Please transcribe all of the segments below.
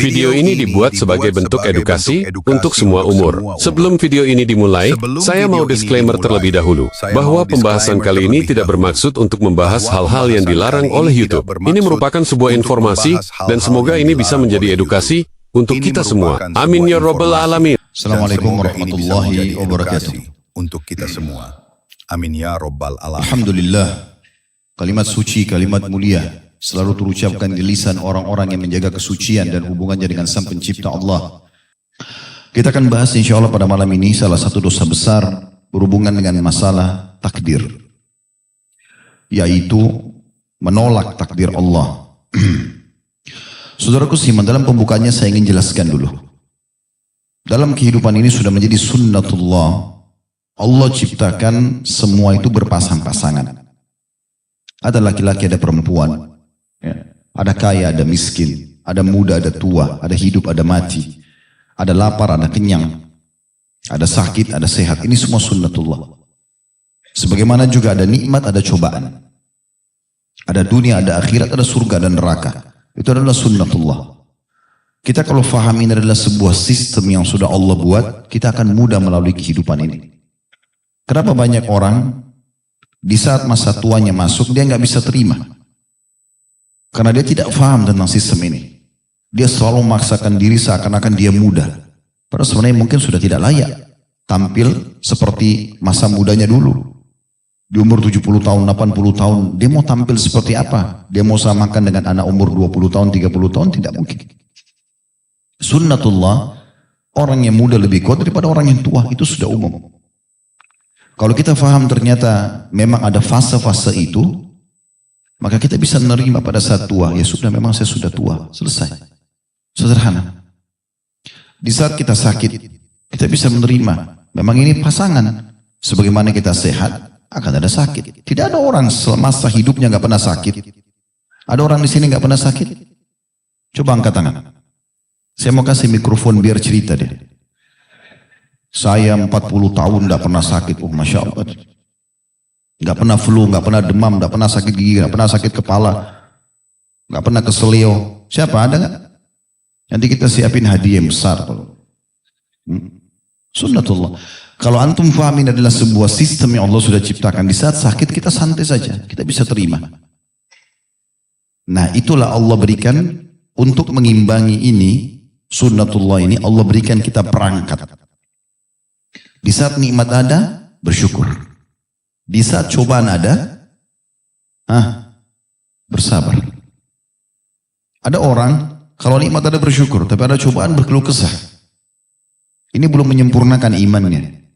Video ini dibuat sebagai bentuk edukasi untuk semua umur. Sebelum video ini dimulai, saya mau disclaimer terlebih dahulu, bahwa pembahasan kali ini tidak bermaksud untuk membahas hal-hal yang dilarang oleh YouTube. Ini merupakan sebuah informasi, dan semoga ini bisa menjadi edukasi untuk kita semua. Amin ya Rabbal Alamin. Assalamualaikum warahmatullahi wabarakatuh. Untuk kita semua. Amin ya Rabbal Alamin. Alhamdulillah, kalimat suci, kalimat mulia selalu terucapkan di lisan orang-orang yang menjaga kesucian dan hubungannya dengan Sang Pencipta Allah. Kita akan bahas insya Allah pada malam ini salah satu dosa besar berhubungan dengan masalah takdir, yaitu menolak takdir Allah. Saudaraku siman, dalam pembukanya saya ingin jelaskan dulu. Dalam kehidupan ini sudah menjadi sunnatullah, Allah ciptakan semua itu berpasang-pasangan. Ada laki-laki, ada perempuan. Ada kaya, ada miskin, ada muda, ada tua, ada hidup, ada mati, ada lapar, ada kenyang, ada sakit, ada sehat. Ini semua sunnatullah. Sebagaimana juga ada nikmat, ada cobaan, ada dunia, ada akhirat, ada surga dan neraka. Itu adalah sunnatullah. Kita kalau faham ini adalah sebuah sistem yang sudah Allah buat, kita akan mudah melalui kehidupan ini. Kenapa banyak orang di saat masa tuanya masuk dia nggak bisa terima? Karena dia tidak paham tentang sistem ini. Dia selalu memaksakan diri seakan-akan dia muda. Padahal sebenarnya mungkin sudah tidak layak tampil seperti masa mudanya dulu. Di umur 70 tahun, 80 tahun, dia mau tampil seperti apa? Dia mau samakan dengan anak umur 20 tahun, 30 tahun? Tidak mungkin. Sunnatullah, orang yang muda lebih kuat daripada orang yang tua, itu sudah umum. Kalau kita faham ternyata memang ada fase-fase itu, maka kita bisa menerima pada saat tua. Ya sudah, memang saya sudah tua. Selesai. Sederhana. Di saat kita sakit, kita bisa menerima. Memang ini pasangan. Sebagaimana kita sehat, akan ada sakit. Tidak ada orang semasa hidupnya nggak pernah sakit. Ada orang di sini nggak pernah sakit? Coba angkat tangan. Saya mau kasih mikrofon biar cerita deh. Saya 40 tahun nggak pernah sakit. Oh, Masya Allah. Nggak pernah flu, nggak pernah demam, nggak pernah sakit gigi, nggak pernah sakit kepala, nggak pernah keselio. Siapa, ada nggak? Nanti kita siapin hadiah yang besar. Sunnatullah. Kalau antum faham ini adalah sebuah sistem yang Allah sudah ciptakan. Di saat sakit kita santai saja, kita bisa terima. Nah, itulah Allah berikan untuk mengimbangi ini, sunnatullah ini Allah berikan kita perangkat. Di saat nikmat ada, bersyukur. Di saat cobaan ada, bersabar. Ada orang, kalau nikmat ada bersyukur, tapi ada cobaan berkeluh kesah. Ini belum menyempurnakan imannya.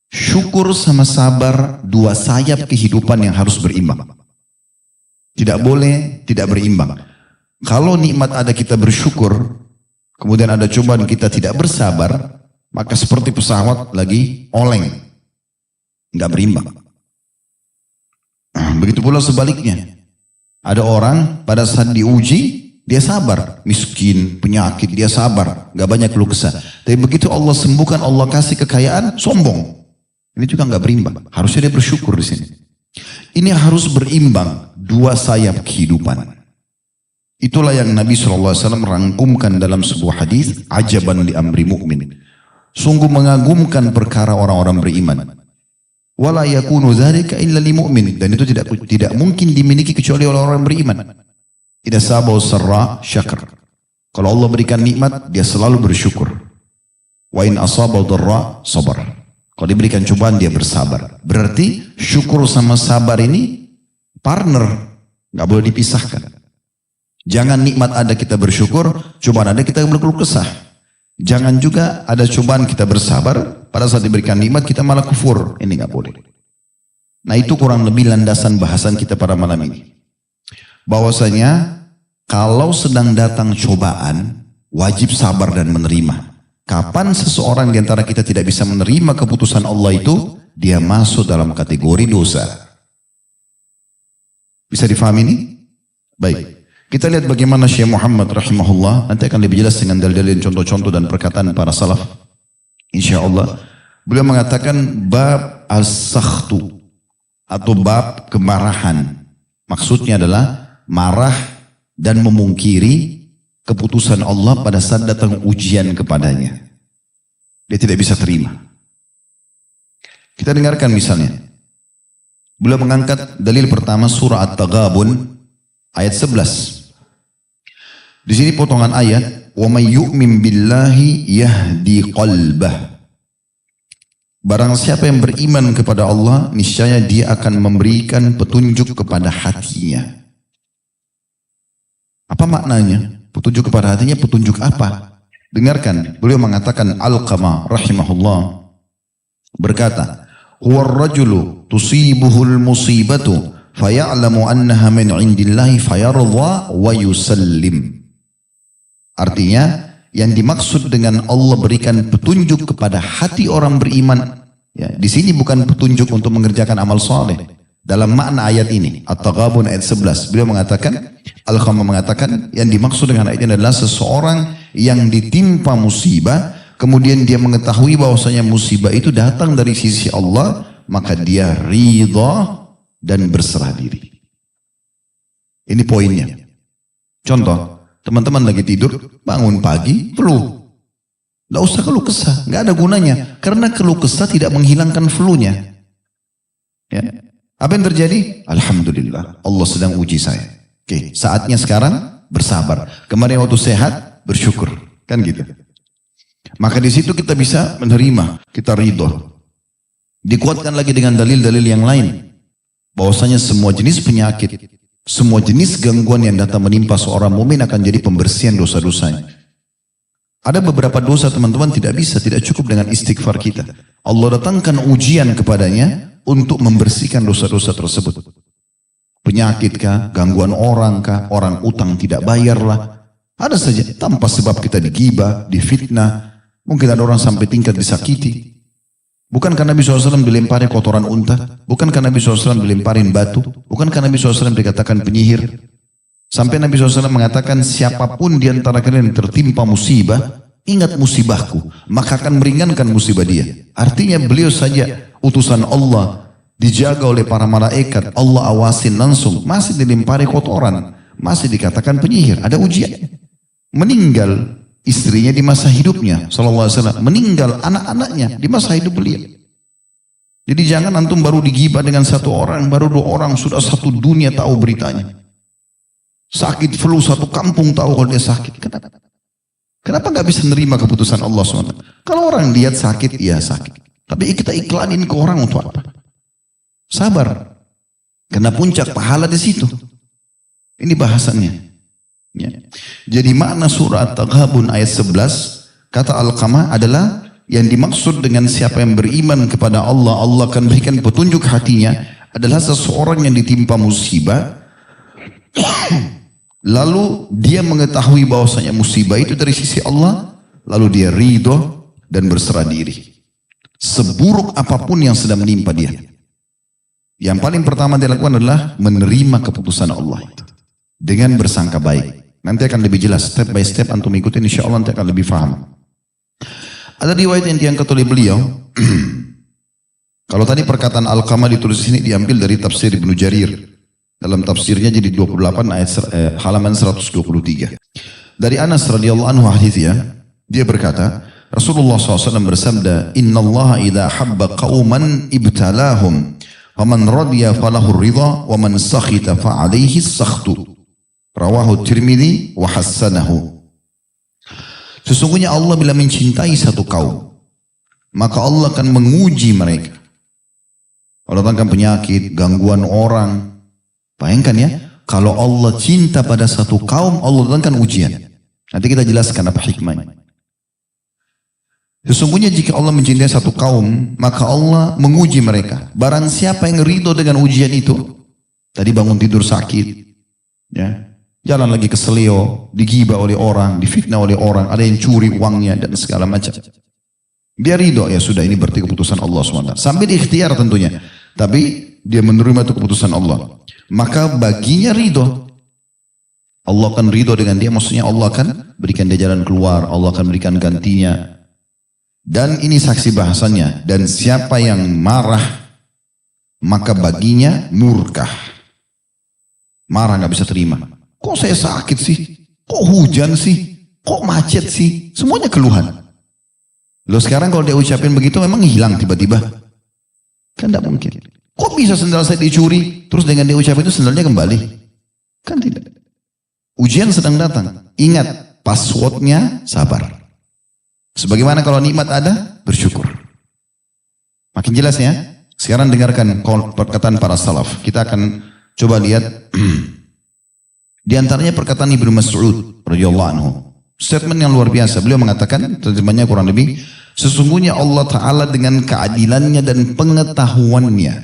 Syukur sama sabar, dua sayap kehidupan yang harus berimbang. Tidak boleh tidak berimbang. Kalau nikmat ada kita bersyukur, kemudian ada cobaan kita tidak bersabar, maka seperti pesawat lagi oleng. Nggak berimbang. Begitu pula sebaliknya. Ada orang pada saat diuji, dia sabar. Miskin, penyakit, dia sabar. Gak banyak keluh kesah. Tapi begitu Allah sembuhkan, Allah kasih kekayaan, sombong. Ini juga gak berimbang. Harusnya dia bersyukur di sini. Ini harus berimbang. Dua sayap kehidupan. Itulah yang Nabi SAW rangkumkan dalam sebuah hadis. Ajaban li amri mu'min. Sungguh mengagumkan perkara orang-orang beriman. Wala yakunu dzalika illa lil mu'min, dan itu tidak mungkin dimiliki kecuali oleh orang beriman. Idza sabahu sarra syakar. Kalau Allah berikan nikmat, dia selalu bersyukur. Wa in asabahu dharra sabar. Kalau diberikan cobaan, dia bersabar. Berarti syukur sama sabar ini partner, enggak boleh dipisahkan. Jangan nikmat ada kita bersyukur, cobaan ada kita berkeluh kesah. Jangan juga ada cobaan kita bersabar, pada saat diberikan nikmat kita malah kufur. Ini nggak boleh. Nah, itu kurang lebih landasan bahasan kita pada malam ini. Bahwasanya kalau sedang datang cobaan, wajib sabar dan menerima. Kapan seseorang di antara kita tidak bisa menerima keputusan Allah itu, dia masuk dalam kategori dosa. Bisa difahami ini? Baik. Kita lihat bagaimana Syekh Muhammad rahimahullah, nanti akan lebih jelas dengan dalil-dalil, contoh-contoh dan perkataan para salaf. InsyaAllah. Beliau mengatakan bab as-sakhtu atau bab kemarahan. Maksudnya adalah marah dan memungkiri keputusan Allah pada saat datang ujian kepadanya. Dia tidak bisa terima. Kita dengarkan misalnya. Beliau mengangkat dalil pertama surah At-Taghabun ayat 11. Di sini potongan ayat, "Wa may yu'min billahi yahdi qalbah." Barang siapa yang beriman kepada Allah, niscaya dia akan memberikan petunjuk kepada hatinya. Apa maknanya? Petunjuk kepada hatinya, petunjuk apa? Dengarkan, beliau mengatakan Alqamah rahimahullah berkata, "Huwa ar-rajulu tusibuhul musibatu faya'lamu annaha min 'indillahi fayarda wa yusallim." Artinya, yang dimaksud dengan Allah berikan petunjuk kepada hati orang beriman, ya, di sini bukan petunjuk untuk mengerjakan amal soleh. Dalam makna ayat ini, At-Taghabun ayat 11, beliau mengatakan, Al-Khamam mengatakan, yang dimaksud dengan ayat ini adalah seseorang yang ditimpa musibah, kemudian dia mengetahui bahwasanya musibah itu datang dari sisi Allah, maka dia ridha dan berserah diri. Ini poinnya. Contoh, teman-teman lagi tidur, bangun pagi, flu. Tidak usah keluh kesah, nggak ada gunanya. Karena keluh kesah tidak menghilangkan flu-nya. Ya. Apa yang terjadi? Alhamdulillah, Allah sedang uji saya. Oke, saatnya sekarang bersabar. Kemarin waktu sehat, bersyukur. Kan gitu. Maka di situ kita bisa menerima, kita ridho. Dikuatkan lagi dengan dalil-dalil yang lain. Bahwasanya semua jenis penyakit, semua jenis gangguan yang datang menimpa seorang mukmin akan jadi pembersihan dosa-dosanya. Ada beberapa dosa teman-teman tidak cukup dengan istighfar kita. Allah datangkan ujian kepadanya untuk membersihkan dosa-dosa tersebut. Penyakit kah, gangguan orang kah, orang utang tidak bayarlah. Ada saja tanpa sebab kita digibah, difitnah. Mungkin ada orang sampai tingkat disakiti. Bukankah Nabi SAW dilempari kotoran unta? Bukankah Nabi SAW dilemparin batu? Bukankah Nabi SAW dikatakan penyihir? Sampai Nabi SAW mengatakan, siapapun di antara kalian yang tertimpa musibah, ingat musibahku, maka akan meringankan musibah dia. Artinya beliau saja utusan Allah, dijaga oleh para malaikat, Allah awasin langsung, masih dilempari kotoran, masih dikatakan penyihir, ada ujian. Meninggal istrinya di masa hidupnya, SAW, meninggal anak-anaknya di masa hidup beliau. Jadi jangan antum baru digibah dengan satu orang, baru dua orang, sudah satu dunia tahu beritanya. Sakit flu satu kampung tahu kalau dia sakit. Kenapa nggak bisa nerima keputusan Allah SWT? Kalau orang lihat sakit, ya sakit. Tapi kita iklanin ke orang untuk apa? Sabar. Karena puncak pahala di situ. Ini bahasannya. Ya. Jadi makna surah At-Taghabun ayat 11, kata Al-Qamah adalah yang dimaksud dengan siapa yang beriman kepada Allah, Allah akan berikan petunjuk hatinya, adalah seseorang yang ditimpa musibah, lalu dia mengetahui bahwasanya musibah itu dari sisi Allah, lalu dia ridho dan berserah diri. Seburuk apapun yang sedang menimpa dia, yang paling pertama dia lakukan adalah menerima keputusan Allah itu dengan bersangka baik. Nanti akan lebih jelas step by step, antum ikutin, insya Allah nanti akan lebih paham. Ada riwayat yang diangkat oleh beliau. Kalau tadi perkataan Al-Qamah ditulis sini diambil dari tafsir Ibnu Jarir. Dalam tafsirnya jadi 28 ayat halaman 123. Dari Anas radhiyallahu anhu haditsnya, dia berkata, Rasulullah SAW bersabda, Inna Allah idha habba qawman ibtalahum, faman radiya falahu ridha, wa man sakhita fa'alaihi sakhtu. Rawahu Tirmidzi wa hassanahu. Sesungguhnya Allah bila mencintai satu kaum, maka Allah akan menguji mereka. Allah datangkan penyakit, gangguan orang. Bayangkan ya, kalau Allah cinta pada satu kaum, Allah datangkan ujian. Nanti kita jelaskan apa hikmahnya. Sesungguhnya jika Allah mencintai satu kaum, maka Allah menguji mereka. Barang siapa yang ridho dengan ujian itu, tadi bangun tidur sakit, ya, jalan lagi ke seleo, digibah oleh orang, difitnah oleh orang, ada yang curi uangnya dan segala macam. Dia ridho, ya sudah, ini berarti keputusan Allah SWT. Sampai di ikhtiar tentunya, tapi dia menerima itu keputusan Allah. Maka baginya ridho. Allah akan ridho dengan dia, maksudnya Allah akan berikan dia jalan keluar, Allah akan berikan gantinya. Dan ini saksi bahasanya, dan siapa yang marah, maka baginya murkah. Marah, nggak bisa terima. Kok saya sakit sih? Kok hujan sih? Kok macet sih? Semuanya keluhan. Loh sekarang kalau dia ucapin begitu memang hilang tiba-tiba? Kan tidak mungkin. Kok bisa sendal saya dicuri? Terus dengan dia ucapin itu sendalnya kembali? Kan tidak. Ujian sedang datang. Ingat, passwordnya sabar. Sebagaimana kalau nikmat ada, bersyukur. Makin jelas ya? Sekarang dengarkan perkataan para salaf. Kita akan coba lihat di antaranya perkataan Ibnu Mas'ud radhiyallahu anhu. Statement yang luar biasa. Beliau mengatakan, terjemahnya kurang lebih, sesungguhnya Allah Ta'ala dengan keadilannya dan pengetahuannya.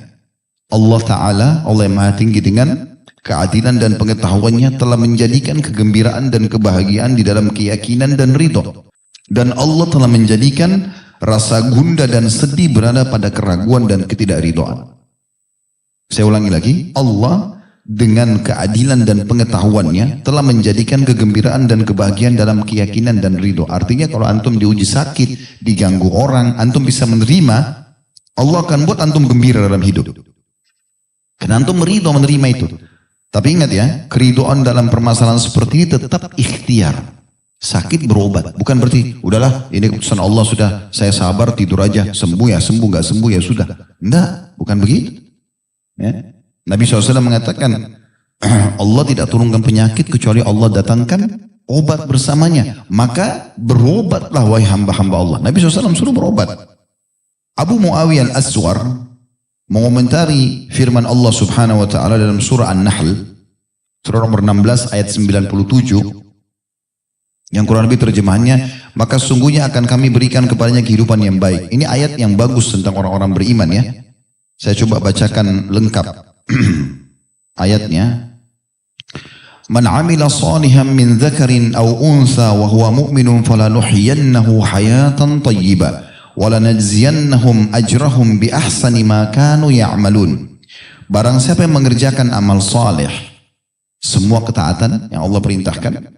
Allah Ta'ala, Allah yang maha tinggi dengan keadilan dan pengetahuannya telah menjadikan kegembiraan dan kebahagiaan di dalam keyakinan dan ridho. Dan Allah telah menjadikan rasa gundah dan sedih berada pada keraguan dan ketidakridhaan. Saya ulangi lagi, Allah dengan keadilan dan pengetahuannya telah menjadikan kegembiraan dan kebahagiaan dalam keyakinan dan ridho. Artinya kalau antum diuji sakit, diganggu orang, antum bisa menerima, Allah akan buat antum gembira dalam hidup. Karena antum ridho menerima itu. Tapi ingat ya, keridhaan dalam permasalahan seperti ini tetap ikhtiar. Sakit berobat, bukan berarti udahlah ini keputusan Allah sudah, saya sabar tidur aja, sembuh ya sembuh, nggak sembuh ya sudah. Enggak, bukan begitu. Ya. Nabi SAW mengatakan Allah tidak turunkan penyakit kecuali Allah datangkan obat bersamanya. Maka berobatlah wahai hamba-hamba Allah. Nabi SAW suruh berobat. Abu Muawiyah al-Aswar mengomentari firman Allah Subhanahu wa taala dalam surah An-Nahl surah nomor 16 ayat 97 yang kurang lebih terjemahannya, maka sungguhnya akan kami berikan kepadanya kehidupan yang baik. Ini ayat yang bagus tentang orang-orang beriman ya. Saya coba bacakan lengkap ayatnya. Man 'amila shalihan min dzakarin aw untha wa huwa mu'minun falanuhyiyannahu hayatan thayyibah wa lanajziyannahum ajrahum bi ahsani ma kanu ya'malun. Barang siapa yang mengerjakan amal saleh, semua ketaatan yang Allah perintahkan,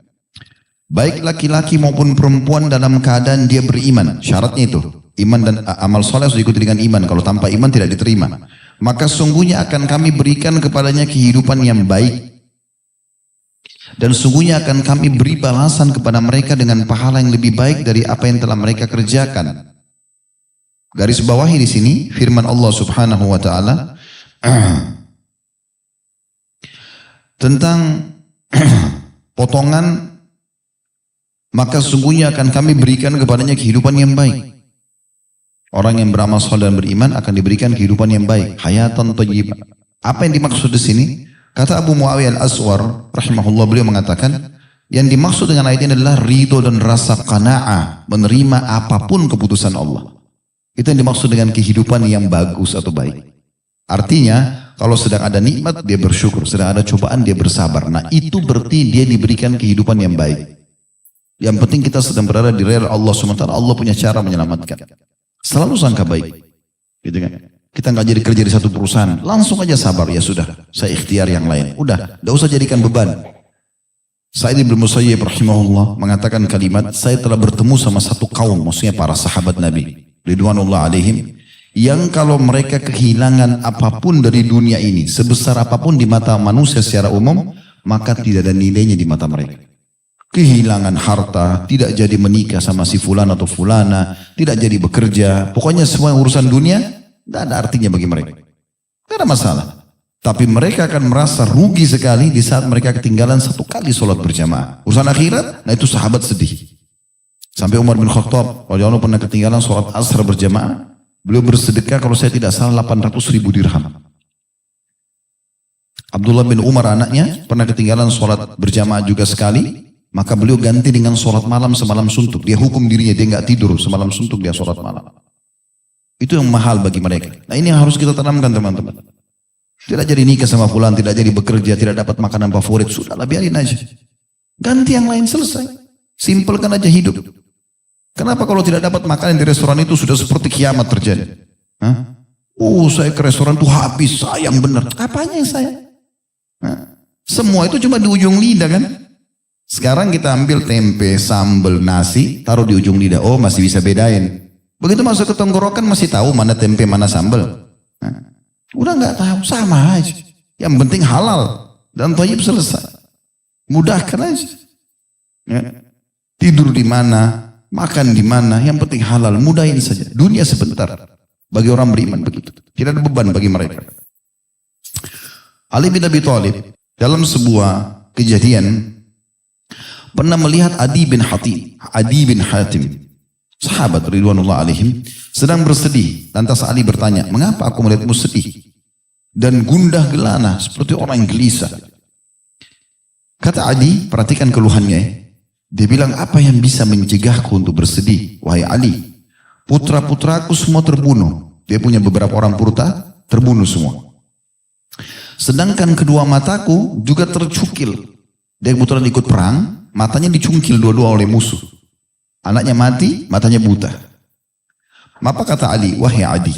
baik laki-laki maupun perempuan dalam keadaan dia beriman. Syaratnya itu, iman dan amal soleh harus diikuti dengan iman. Kalau tanpa iman tidak diterima. Maka sungguhnya akan kami berikan kepadanya kehidupan yang baik. Dan sungguhnya akan kami beri balasan kepada mereka dengan pahala yang lebih baik dari apa yang telah mereka kerjakan. Garis bawahi di sini firman Allah Subhanahu wa taala tentang potongan, maka sungguhnya akan kami berikan kepadanya kehidupan yang baik. Orang yang beramal saleh dan beriman akan diberikan kehidupan yang baik, hayatan thayyibah. Apa yang dimaksud di sini? Kata Abu Muawiyah al-Aswar rahimahullah, beliau mengatakan yang dimaksud dengan ayat ini adalah ridho dan rasa qanaah, menerima apapun keputusan Allah. Itu yang dimaksud dengan kehidupan yang bagus atau baik. Artinya kalau sedang ada nikmat dia bersyukur, sedang ada cobaan dia bersabar. Nah itu berarti dia diberikan kehidupan yang baik. Yang penting kita sedang berada di rel Allah SWT. Allah punya cara menyelamatkan. Selalu sangka baik. Gitu kan? Kita nggak jadi kerja di satu perusahaan. Langsung aja sabar. Ya sudah, saya ikhtiar yang lain. Udah, nggak usah jadikan beban. Sa'id bin Musayyib rahimahullah mengatakan kalimat, saya telah bertemu sama satu kaum, maksudnya para sahabat Nabi ridwanullah alaihim, yang kalau mereka kehilangan apapun dari dunia ini, sebesar apapun di mata manusia secara umum, maka tidak ada nilainya di mata mereka. Kehilangan harta, tidak jadi menikah sama si fulan atau fulana, tidak jadi bekerja, pokoknya semua urusan dunia tidak ada artinya bagi mereka. Tidak ada masalah. Tapi mereka akan merasa rugi sekali di saat mereka ketinggalan satu kali sholat berjamaah. Urusan akhirat, nah itu sahabat sedih. Sampai Umar bin Khattab, radhiyallahu anhu pernah ketinggalan sholat asar berjamaah, beliau bersedekah kalau saya tidak salah 800.000 dirham. Abdullah bin Umar anaknya pernah ketinggalan sholat berjamaah juga sekali. Maka beliau ganti dengan sholat malam semalam suntuk. Dia hukum dirinya, dia nggak tidur semalam suntuk, dia sholat malam. Itu yang mahal bagi mereka. Nah ini yang harus kita tanamkan teman-teman. Tidak jadi nikah sama fulan, tidak jadi bekerja, tidak dapat makanan favorit, sudahlah biarin aja. Ganti yang lain, selesai. Simpelkan aja hidup. Kenapa kalau tidak dapat makanan di restoran itu sudah seperti kiamat terjadi? Hah? Saya ke restoran tuh habis, sayang bener. Apanya yang sayang? Semua itu cuma di ujung lidah kan? Sekarang kita ambil tempe, sambal, nasi, taruh di ujung lidah. Oh masih bisa bedain. Begitu masuk ke tenggorokan masih tahu mana tempe, mana sambal. Udah nggak tahu, sama aja. Yang penting halal dan thayyib, selesai. Mudahkan aja. Ya. Tidur di mana, makan di mana, yang penting halal, mudahin saja. Dunia sebentar. Bagi orang beriman begitu. Tidak ada beban bagi mereka. Ali bin Abi Thalib dalam sebuah kejadian pernah melihat Adi bin Hatim, sahabat ridwanullah alaihim, sedang bersedih. Lantas Ali bertanya, mengapa aku melihatmu sedih dan gundah gelana seperti orang yang gelisah? Kata Adi, perhatikan keluhannya. Dia bilang, apa yang bisa mencegahku untuk bersedih? Wahai Ali, putra-putraku semua terbunuh. Dia punya beberapa orang putra, terbunuh semua. Sedangkan kedua mataku juga tercukil. Dia kebetulan ikut perang, matanya dicungkil dua-dua oleh musuh. Anaknya mati, matanya buta. Maka kata Ali, wahai Adi,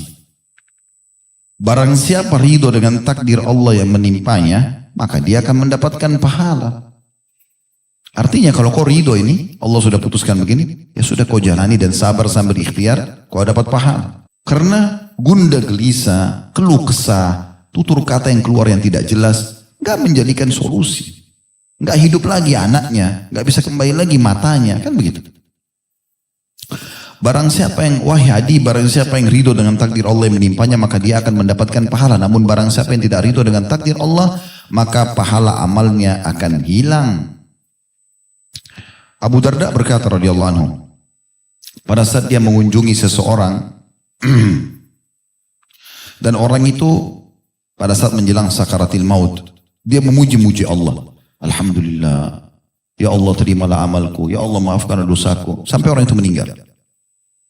barang siapa ridho dengan takdir Allah yang menimpanya, maka dia akan mendapatkan pahala. Artinya kalau kau ridho ini, Allah sudah putuskan begini, ya sudah kau jalani dan sabar sambil ikhtiar, kau dapat pahala. Karena gundah gelisah, keluh kesah, tutur kata yang keluar yang tidak jelas, nggak menjadikan solusi. Nggak hidup lagi anaknya, nggak bisa kembali lagi matanya, kan begitu. Barang siapa yang, wahai Adi, barang siapa yang ridho dengan takdir Allah yang menimpanya, maka dia akan mendapatkan pahala. Namun barang siapa yang tidak ridho dengan takdir Allah, maka pahala amalnya akan hilang. Abu Darda berkata radhiyallahu anhu, pada saat dia mengunjungi seseorang dan orang itu pada saat menjelang sakaratil maut, dia memuji-muji Allah. Alhamdulillah, ya Allah terimalah amalku, ya Allah maafkan dosaku, sampai orang itu meninggal.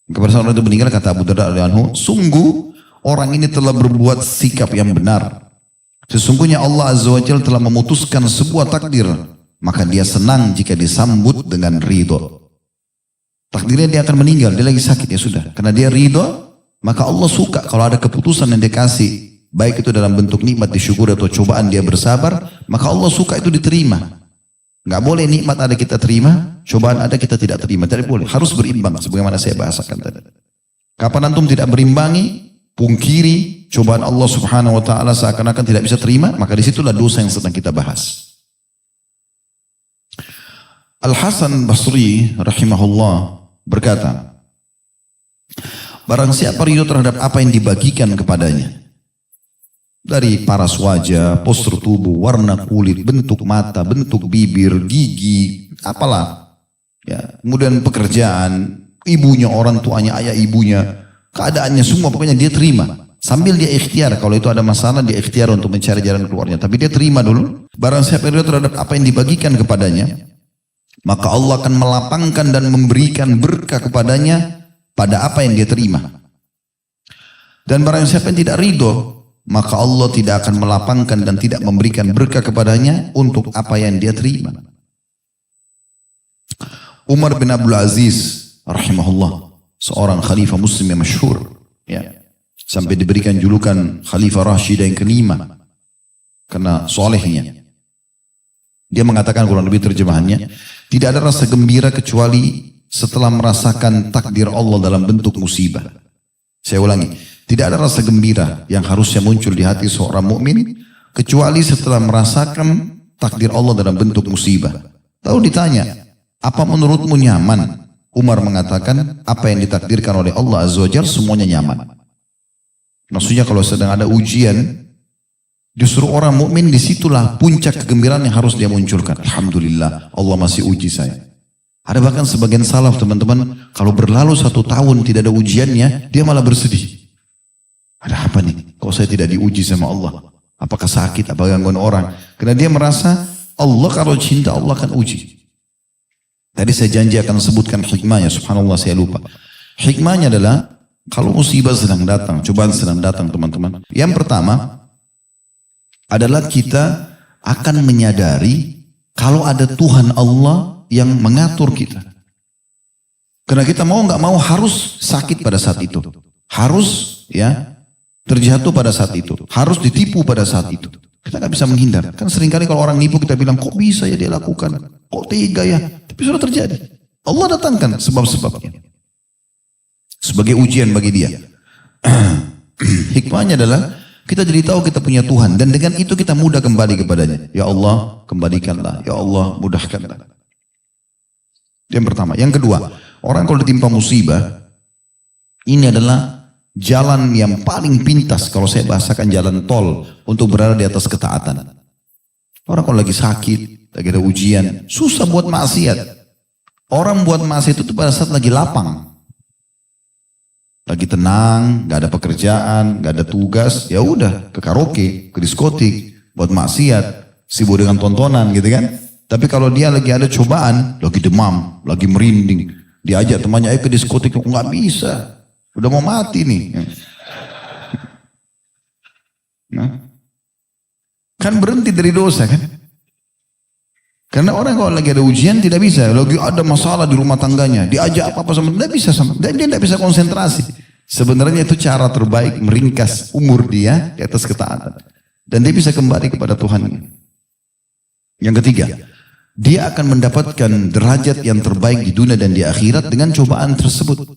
Kepada orang itu meninggal, kata Abu Darda radhiyallahu anhu, sungguh orang ini telah berbuat sikap yang benar. Sesungguhnya Allah Azza wa Jalla telah memutuskan sebuah takdir, maka dia senang jika disambut dengan ridho. Takdirnya dia akan meninggal, dia lagi sakit, ya sudah. Karena dia ridho, maka Allah suka kalau ada keputusan yang dia kasih, baik itu dalam bentuk nikmat disyukur atau cobaan dia bersabar, maka Allah suka itu diterima. Nggak boleh nikmat ada kita terima, cobaan ada kita tidak terima, tidak boleh. Harus berimbang, sebagaimana saya bahasakan tadi. Kapan antum tidak berimbangi, pungkiri cobaan Allah Subhanahu Wa Taala seakan-akan tidak bisa terima, maka disitulah dosa yang sedang kita bahas. Al-Hasan Basri rahimahullah berkata, barang siapa ridho terhadap apa yang dibagikan kepadanya, dari paras wajah, postur tubuh, warna kulit, bentuk mata, bentuk bibir, gigi, apalah, ya, kemudian pekerjaan, ibunya, orang tuanya, ayah ibunya, keadaannya semua pokoknya dia terima. Sambil dia ikhtiar, kalau itu ada masalah dia ikhtiar untuk mencari jalan keluarnya. Tapi dia terima dulu. Barang siapa ridho terhadap apa yang dibagikan kepadanya, maka Allah akan melapangkan dan memberikan berkah kepadanya pada apa yang dia terima. Dan barang siapa yang tidak ridho, maka Allah tidak akan melapangkan dan tidak memberikan berkah kepadanya untuk apa yang dia terima. Umar bin Abdul Aziz rahimahullah, seorang khalifah muslim yang masyhur, ya, sampai diberikan julukan Khalifah Rashidah yang kelima karena solehnya. Dia mengatakan, kurang lebih terjemahannya, tidak ada rasa gembira kecuali setelah merasakan takdir Allah dalam bentuk musibah. Saya ulangi, tidak ada rasa gembira yang harusnya muncul di hati seorang mukmin kecuali setelah merasakan takdir Allah dalam bentuk musibah. Lalu ditanya, apa menurutmu nyaman? Umar mengatakan, apa yang ditakdirkan oleh Allah Azza wa Jalla semuanya nyaman. Maksudnya kalau sedang ada ujian, justru orang mukmin disitulah puncak kegembiraan yang harus dia munculkan. Alhamdulillah, Allah masih uji saya. Ada bahkan sebagian salaf teman-teman, kalau berlalu 1 tahun tidak ada ujiannya, dia malah bersedih. Ada apa nih? Kok saya tidak diuji sama Allah? Apakah sakit? Apa gangguan orang? Karena dia merasa Allah kalau cinta Allah akan uji. Tadi saya janji akan sebutkan hikmahnya, subhanallah saya lupa. Hikmahnya adalah kalau musibah sedang datang, cobaan sedang datang teman-teman. Yang pertama adalah kita akan menyadari kalau ada Tuhan Allah yang mengatur kita. Karena kita mau nggak mau harus sakit pada saat itu. Harus ya terjatuh pada saat itu. Harus ditipu pada saat itu. Kita nggak bisa menghindar. Kan seringkali kalau orang nipu kita bilang, kok bisa ya dia lakukan? Kok tega ya? Tapi sudah terjadi. Allah datangkan sebab-sebabnya. Sebagai ujian bagi dia. Hikmahnya adalah kita jadi tahu kita punya Tuhan. Dan dengan itu kita mudah kembali kepadanya. Ya Allah, kembalikanlah. Ya Allah, mudahkanlah. Yang pertama. Yang kedua, orang kalau ditimpa musibah, ini adalah jalan yang paling pintas, kalau saya bahasakan jalan tol, untuk berada di atas ketaatan. Orang kalau lagi sakit, lagi ada ujian, susah buat maksiat. Orang buat maksiat itu pada saat lagi lapang. Lagi tenang, gak ada pekerjaan, gak ada tugas, ya udah ke karaoke, ke diskotik, buat maksiat, sibuk dengan tontonan gitu kan. Tapi kalau dia lagi ada cobaan, lagi demam, lagi merinding, diajak temannya, ayo ke diskotik, nggak bisa, udah mau mati nih. Nah, kan berhenti dari dosa kan? Karena orang kalau lagi ada ujian tidak bisa, lagi ada masalah di rumah tangganya, diajak apa-apa sama dia bisa dia tidak bisa konsentrasi. Sebenarnya itu cara terbaik meringkas umur dia di atas ketaatan, dan dia bisa kembali kepada Tuhan. Yang ketiga, dia akan mendapatkan derajat yang terbaik di dunia dan di akhirat dengan cobaan tersebut.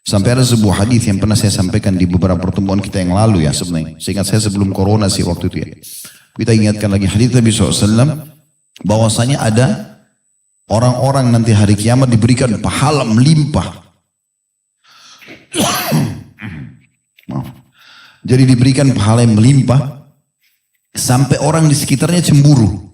Sampai ada sebuah hadis yang pernah saya sampaikan di beberapa pertemuan kita yang lalu ya sebenarnya. Seingat saya sebelum corona sih waktu itu ya. Kita ingatkan lagi hadis Nabi SAW bahwasanya ada orang-orang nanti hari kiamat diberikan pahala melimpah. Jadi diberikan pahala yang melimpah sampai orang di sekitarnya cemburu.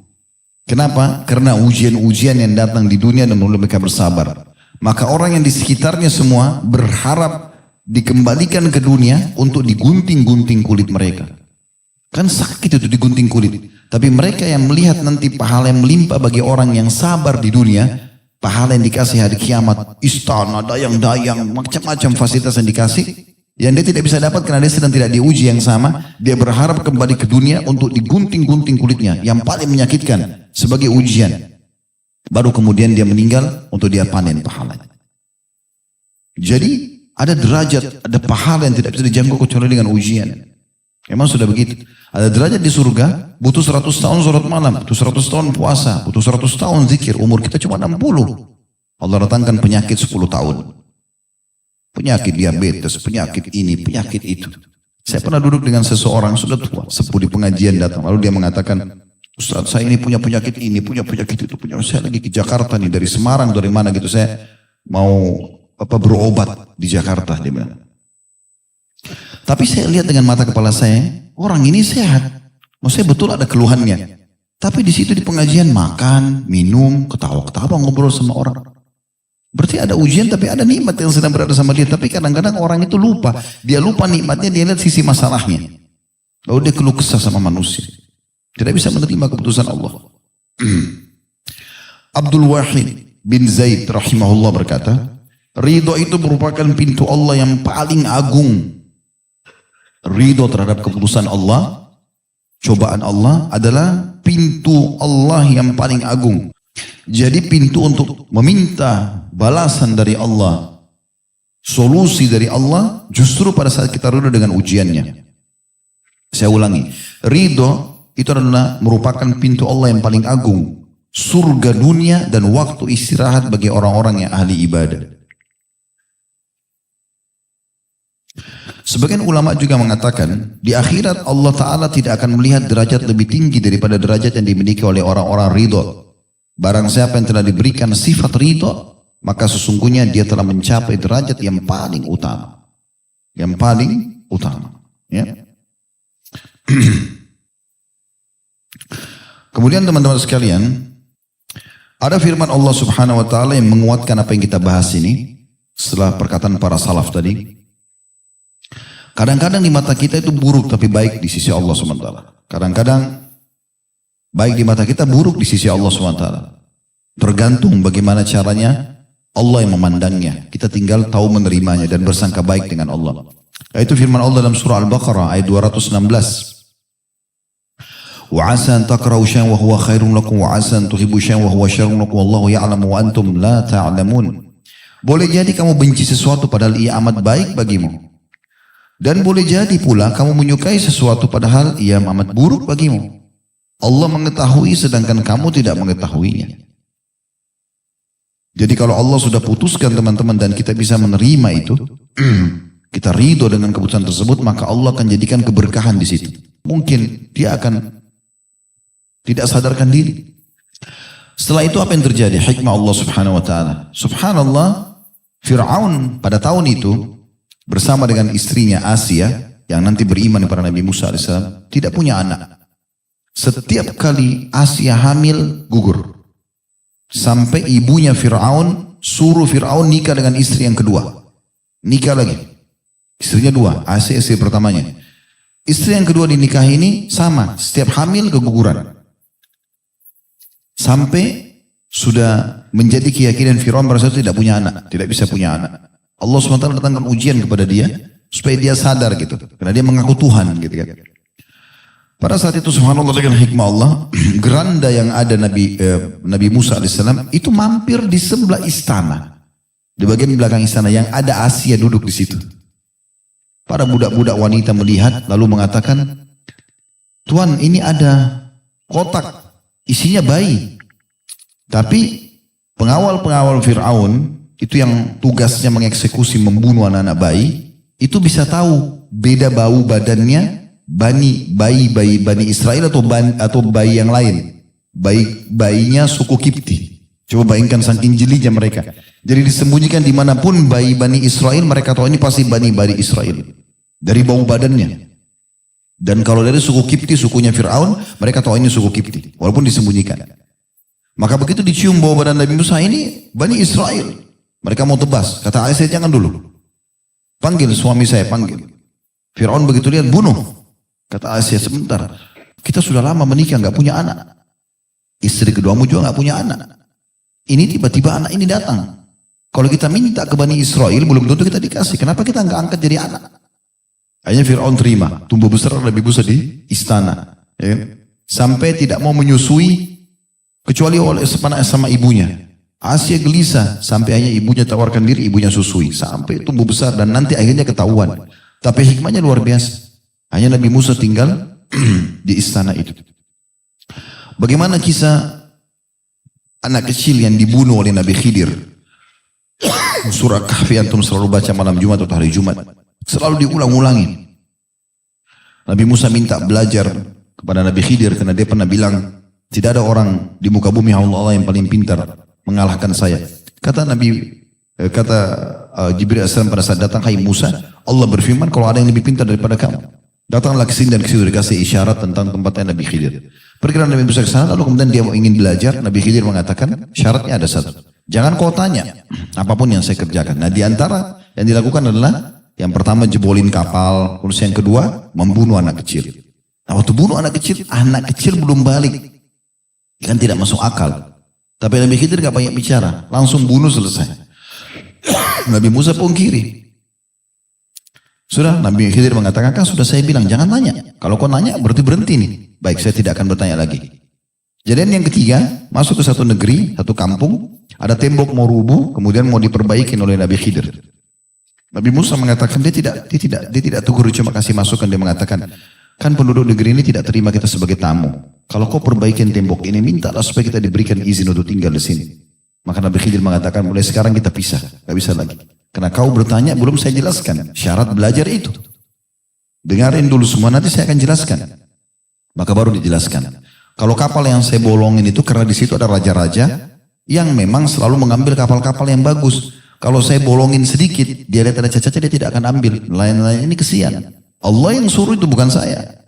Kenapa? Karena ujian-ujian yang datang di dunia dan mulai mereka bersabar. Maka orang yang di sekitarnya semua berharap dikembalikan ke dunia untuk digunting-gunting kulit mereka. Kan sakit itu digunting kulit. Tapi mereka yang melihat nanti pahala yang melimpah bagi orang yang sabar di dunia, pahala yang dikasih hari kiamat, istana, dayang-dayang, macam-macam fasilitas yang dikasih, yang dia tidak bisa dapat karena dia sedang tidak diuji yang sama, dia berharap kembali ke dunia untuk digunting-gunting kulitnya, yang paling menyakitkan sebagai ujian. Baru kemudian dia meninggal untuk dia panen pahalanya. Jadi ada derajat, ada pahala yang tidak bisa dijangkau kecuali dengan ujian. Memang sudah begitu. Ada derajat di surga, butuh 100 tahun sholat malam, butuh 100 tahun puasa, butuh 100 tahun zikir, umur kita cuma 60. Allah datangkan penyakit 10 tahun. Penyakit diabetes, penyakit ini, penyakit itu. Saya pernah duduk dengan seseorang sudah tua, sepuh di pengajian datang. Lalu dia mengatakan, Ustaz saya ini punya penyakit ini, punya penyakit itu, punya. Saya lagi ke Jakarta nih, dari Semarang, dari mana gitu. Saya mau berobat di Jakarta, dia bilang. Tapi saya lihat dengan mata kepala saya, orang ini sehat. Maksudnya betul ada keluhannya. Tapi di situ di pengajian makan, minum, ketawa-ketawa ngobrol sama orang. Berarti ada ujian tapi ada nikmat yang sedang berada sama dia. Tapi kadang-kadang orang itu lupa. Dia lupa nikmatnya, dia lihat sisi masalahnya. Lalu dia keluh kesah sama manusia. Tidak bisa menerima keputusan Allah. Abdul Wahid bin Zaid rahimahullah berkata, ridho itu merupakan pintu Allah yang paling agung. Ridho terhadap keputusan Allah, cobaan Allah adalah pintu Allah yang paling agung. Jadi pintu untuk meminta balasan dari Allah, solusi dari Allah, justru pada saat kita ridho dengan ujiannya. Saya ulangi, ridho itu adalah merupakan pintu Allah yang paling agung. Surga dunia dan waktu istirahat bagi orang-orang yang ahli ibadah. Sebagian ulama juga mengatakan, di akhirat Allah Ta'ala tidak akan melihat derajat lebih tinggi daripada derajat yang dimiliki oleh orang-orang ridho. Barang siapa yang telah diberikan sifat ridho, maka sesungguhnya dia telah mencapai derajat yang paling utama. Yang paling utama. Ya. Kemudian teman-teman sekalian, ada firman Allah Subhanahu wa taala yang menguatkan apa yang kita bahas ini setelah perkataan para salaf tadi. Kadang-kadang di mata kita itu buruk tapi baik di sisi Allah Subhanahu wa taala. Kadang-kadang baik di mata kita, buruk di sisi Allah Subhanahu wa taala. Tergantung bagaimana caranya Allah yang memandangnya. Kita tinggal tahu menerimanya dan bersangka baik dengan Allah. Itu firman Allah dalam surah Al-Baqarah ayat 216. وَعَسَى أَن تَكْرَهُوا شَيْئًا وَهُوَ خَيْرٌ لَكُمْ وَعَسَى أَن تُحِبُّوا شَيْئًا وَهُوَ شَرٌّ لَكُمْ وَاللَّهُ يَعْلَمُ وَأَنْتُمْ لَا تَعْلَمُونَ. Boleh jadi kamu benci sesuatu padahal ia amat baik bagimu. Dan boleh jadi pula kamu menyukai sesuatu padahal ia amat buruk bagimu. Allah mengetahui sedangkan kamu tidak mengetahuinya. Jadi kalau Allah sudah putuskan teman-teman dan kita bisa menerima itu, kita ridho dengan keputusan tersebut, maka Allah akan jadikan keberkahan di situ. Mungkin dia akan tidak sadarkan diri. Setelah itu apa yang terjadi? Hikmah Allah subhanahu wa ta'ala. Subhanallah, Fir'aun pada tahun itu bersama dengan istrinya Asia yang nanti beriman kepada Nabi Musa AS tidak punya anak. Setiap kali Asia hamil gugur. Sampai ibunya Fir'aun suruh Fir'aun nikah dengan istri yang kedua. Nikah lagi. Istrinya dua, Asia istri pertamanya. Istri yang kedua dinikahi ini sama, setiap hamil keguguran. Sampai sudah menjadi keyakinan Fir'aun pada saat itu tidak punya anak, tidak bisa punya anak. Allah SWT datangkan ujian kepada dia supaya dia sadar gitu, karena dia mengaku Tuhan gitu kan. Pada saat itu subhanallah dengan hikmah Allah, geranda yang ada Nabi Musa alaihissalam itu mampir di sebelah istana, di bagian belakang istana yang ada Asia duduk di situ. Para budak-budak wanita melihat lalu mengatakan, Tuan ini ada kotak isinya bayi. Tapi pengawal-pengawal Fir'aun itu yang tugasnya mengeksekusi membunuh anak-anak bayi, itu bisa tahu beda bau badannya bayi Bani Israel atau bayi yang lain. Bayinya suku Kipti. Coba bayangkan saking jelinya mereka. Jadi disembunyikan dimanapun bayi Bani Israel, mereka tahu ini pasti Bani Israel. Dari bau badannya. Dan kalau dari suku Kipti, sukunya Fir'aun, mereka tahu ini suku Kipti. Walaupun disembunyikan. Maka begitu dicium bau badan Nabi Musa ini, Bani Israel. Mereka mau tebas. Kata Aisyah, jangan dulu. Panggil suami saya, panggil. Fir'aun begitu lihat, bunuh. Kata Aisyah, sebentar. Kita sudah lama menikah, nggak punya anak. Istri keduamu juga nggak punya anak. Ini tiba-tiba anak ini datang. Kalau kita minta ke Bani Israel, belum tentu kita dikasih. Kenapa kita nggak angkat jadi anak? Akhirnya Fir'aun terima. Tumbuh besar Nabi Musa di istana. Ya. Sampai tidak mau menyusui, kecuali oleh sama ibunya. Asia gelisah. Sampai hanya ibunya tawarkan diri, ibunya susui. Sampai tumbuh besar dan nanti akhirnya ketahuan. Tapi hikmahnya luar biasa. Hanya Nabi Musa tinggal di istana itu. Bagaimana kisah anak kecil yang dibunuh oleh Nabi Khidir? Surah Kahfi antum selalu baca malam Jumat atau hari Jumat. Selalu diulang-ulangin. Nabi Musa minta belajar kepada Nabi Khidir karena dia pernah bilang, tidak ada orang di muka bumi Allah yang paling pintar mengalahkan saya. Kata Jibril AS pada saat datang, hai Musa, Allah berfirman kalau ada yang lebih pintar daripada kamu, datanglah ke sini dan kesitu dikasih isyarat tentang tempatnya Nabi Khidir. Pergilah Nabi Musa ke sana, lalu kemudian dia ingin belajar. Nabi Khidir mengatakan syaratnya ada satu. Jangan kau tanya apapun yang saya kerjakan. Nah di antara yang dilakukan adalah yang pertama jebolin kapal, terus yang kedua membunuh anak kecil. Nah waktu bunuh anak kecil belum balik, kan tidak masuk akal. Tapi Nabi Khidir gak banyak bicara, langsung bunuh selesai. Nabi Musa pungkiri. Sudah Nabi Khidir mengatakan, kan sudah saya bilang jangan tanya. Kalau kau nanya berhenti nih. Baik, saya tidak akan bertanya lagi. Kejadian yang ketiga, masuk ke satu negeri, satu kampung, ada tembok mau rubuh, kemudian mau diperbaiki oleh Nabi Khidir. Nabi Musa mengatakan dia tidak tegur, cuma kasih masukan. Dia mengatakan, kan penduduk negeri ini tidak terima kita sebagai tamu. Kalau kau perbaikin tembok ini, mintalah supaya kita diberikan izin untuk tinggal di sini. Maka Nabi Khidir mengatakan, mulai sekarang kita pisah, gak bisa lagi. Karena kau bertanya, belum saya jelaskan. Syarat belajar itu. Dengarin dulu semua, nanti saya akan jelaskan. Maka baru dijelaskan. Kalau kapal yang saya bolongin itu, karena di situ ada raja-raja yang memang selalu mengambil kapal-kapal yang bagus. Kalau saya bolongin sedikit, dia lihat ada cacatnya, dia tidak akan ambil. Lain-lain ini kesian. Allah yang suruh itu, bukan saya.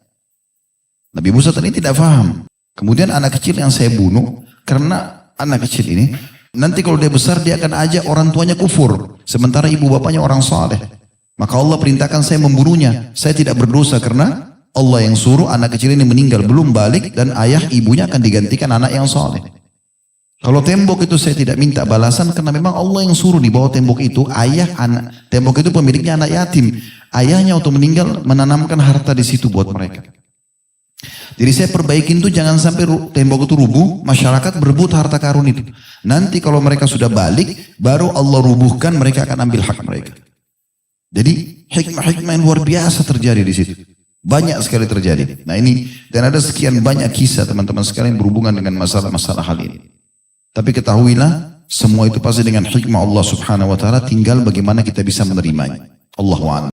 Nabi Musa tadi tidak paham. Kemudian anak kecil yang saya bunuh, karena anak kecil ini, nanti kalau dia besar, dia akan ajak orang tuanya kufur. Sementara ibu bapaknya orang saleh. Maka Allah perintahkan saya membunuhnya. Saya tidak berdosa karena Allah yang suruh anak kecil ini meninggal, belum balik, dan ayah ibunya akan digantikan anak yang saleh. Kalau tembok itu saya tidak minta balasan karena memang Allah yang suruh di bawah tembok itu, tembok itu pemiliknya anak yatim. Ayahnya waktu meninggal menanamkan harta di situ buat mereka. Jadi saya perbaikin tuh jangan sampai tembok itu rubuh, masyarakat berebut harta karun itu. Nanti kalau mereka sudah balik, baru Allah rubuhkan, mereka akan ambil hak mereka. Jadi hikmah-hikmah yang luar biasa terjadi di situ. Banyak sekali terjadi. Nah ini, dan ada sekian banyak kisah teman-teman sekalian berhubungan dengan masalah-masalah hal ini. Tapi ketahuilah, semua itu pasti dengan hikmah Allah subhanahu wa ta'ala, tinggal bagaimana kita bisa menerimanya. Allahu a'lam.